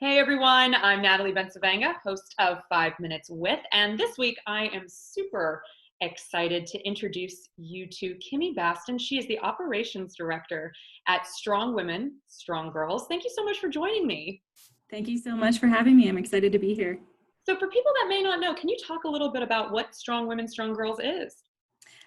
Hey everyone, I'm Natalie Bencivenga, host of 5 Minutes With, and this week I am super excited to introduce you to Kimmie Baston. She is the operations director at Strong Women, Strong Girls. Thank you so much for joining me. Thank you so much for having me. I'm excited to be here. So for people that may not know, can you talk a little bit about what Strong Women, Strong Girls is?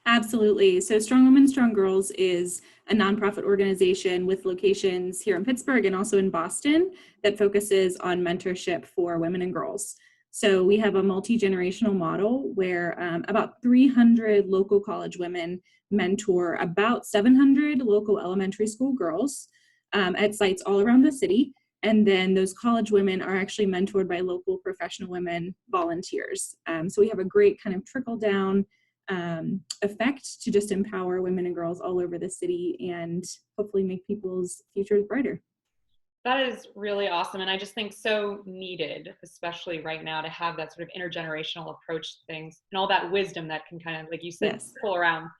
Absolutely. So Strong Women, Strong Girls is a nonprofit organization with locations here in Pittsburgh and also in Boston that focuses on mentorship for women and girls. So we have a multi-generational model where about 300 local college women mentor about 700 local elementary school girls at sites all around the city. And then those college women are actually mentored by local professional women volunteers. So we have a great kind of trickle down effect to just empower women and girls all over the city and hopefully make people's futures brighter. That is really awesome. And I just think so needed, especially right now, to have that sort of intergenerational approach to things and all that wisdom that can kind of, like you said, Yes. pull around.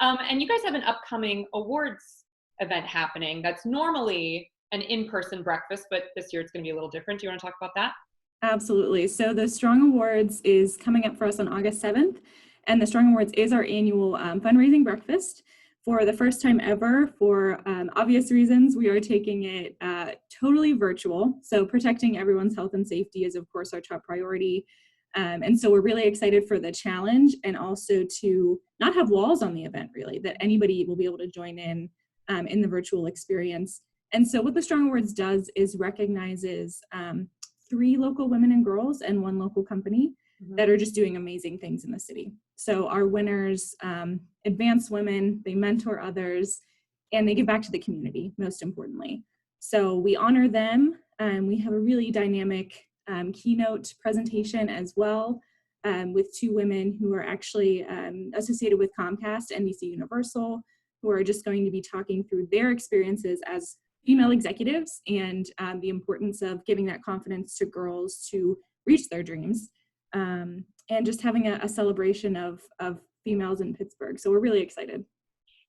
And you guys have an upcoming awards event happening that's normally an in-person breakfast, but this year it's going to be a little different. Do you want to talk about that? Absolutely. So the Strong Awards is coming up for us on August 7th. And the Strong Awards is our annual fundraising breakfast. For the first time ever, for obvious reasons, we are taking it totally virtual. So protecting everyone's health and safety is, of course, our top priority. And so we're really excited for the challenge and also to not have walls on the event, really, that anybody will be able to join in the virtual experience. And so what the Strong Awards does is recognizes 3 local women and girls and 1 local company that are just doing amazing things in the city. So our winners advance women, they mentor others, and they give back to the community, most importantly. So we honor them. We have a really dynamic keynote presentation as well with 2 women who are actually associated with Comcast, NBC Universal, who are just going to be talking through their experiences as female executives and the importance of giving that confidence to girls to reach their dreams. And just having a celebration of females in Pittsburgh. So we're really excited.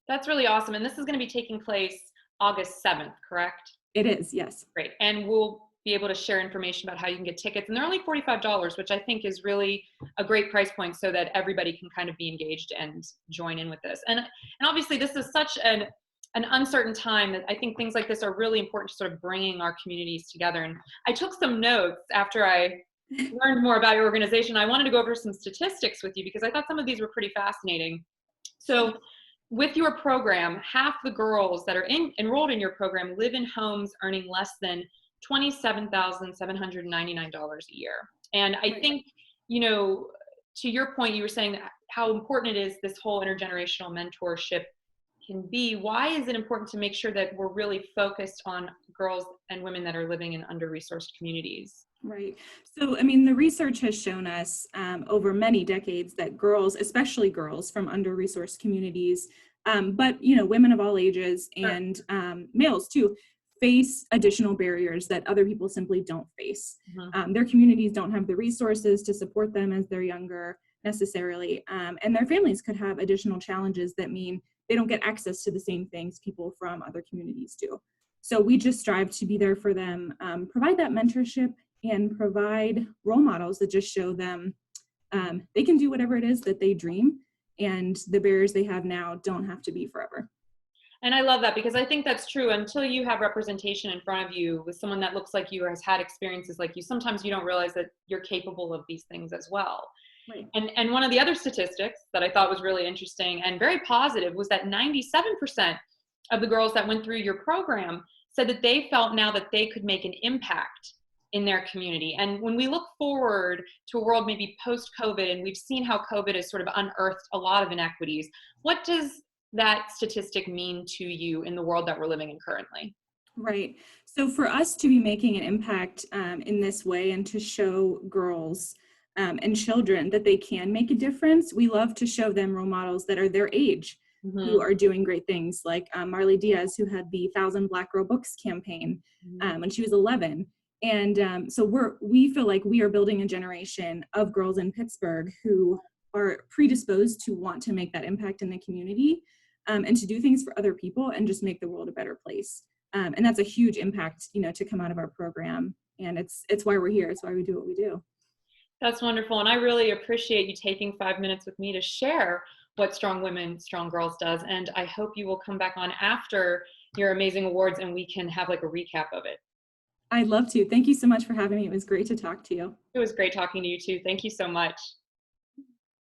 That's really awesome. And this is going to be taking place August 7th, correct? It is, yes. Great. And we'll be able to share information about how you can get tickets. And they're only $45, which I think is really a great price point so that everybody can kind of be engaged and join in with this. And obviously this is such an uncertain time that I think things like this are really important to sort of bringing our communities together. And I took some notes after I learned more about your organization. I wanted to go over some statistics with you because I thought some of these were pretty fascinating. So with your program, half the girls that are enrolled in your program live in homes earning less than $27,799 a year. And I think, you know, to your point, you were saying how important it is this whole intergenerational mentorship can be. Why is it important to make sure that we're really focused on girls and women that are living in under-resourced communities? Right. So, I mean, the research has shown us over many decades that girls, especially girls from under-resourced communities, but, you know, women of all ages and males too, face additional barriers that other people simply don't face. Their communities don't have the resources to support them as they're younger necessarily, and their families could have additional challenges that mean they don't get access to the same things people from other communities do. So we just strive to be there for them, provide that mentorship and provide role models that just show them they can do whatever it is that they dream, and the barriers they have now don't have to be forever. And I love that because I think that's true. Until you have representation in front of you with someone that looks like you or has had experiences like you, sometimes you don't realize that you're capable of these things as well. Right. And one of the other statistics that I thought was really interesting and very positive was that 97% of the girls that went through your program said that they felt now that they could make an impact in their community. And when we look forward to a world maybe post-COVID, and we've seen how COVID has sort of unearthed a lot of inequities, what does that statistic mean to you in the world that we're living in currently? Right. So for us to be making an impact in this way and to show girls and children that they can make a difference, we love to show them role models that are their age, who are doing great things, like Marley Diaz, who had the 1,000 Black Girl Books campaign when she was 11. And so we feel like we are building a generation of girls in Pittsburgh who are predisposed to want to make that impact in the community and to do things for other people and just make the world a better place. And that's a huge impact, you know, to come out of our program. And it's why we're here. It's why we do what we do. That's wonderful. And I really appreciate you taking 5 minutes with me to share what Strong Women, Strong Girls does. And I hope you will come back on after your amazing awards and we can have like a recap of it. I'd love to. Thank you so much for having me. It was great to talk to you. It was great talking to you too. Thank you so much.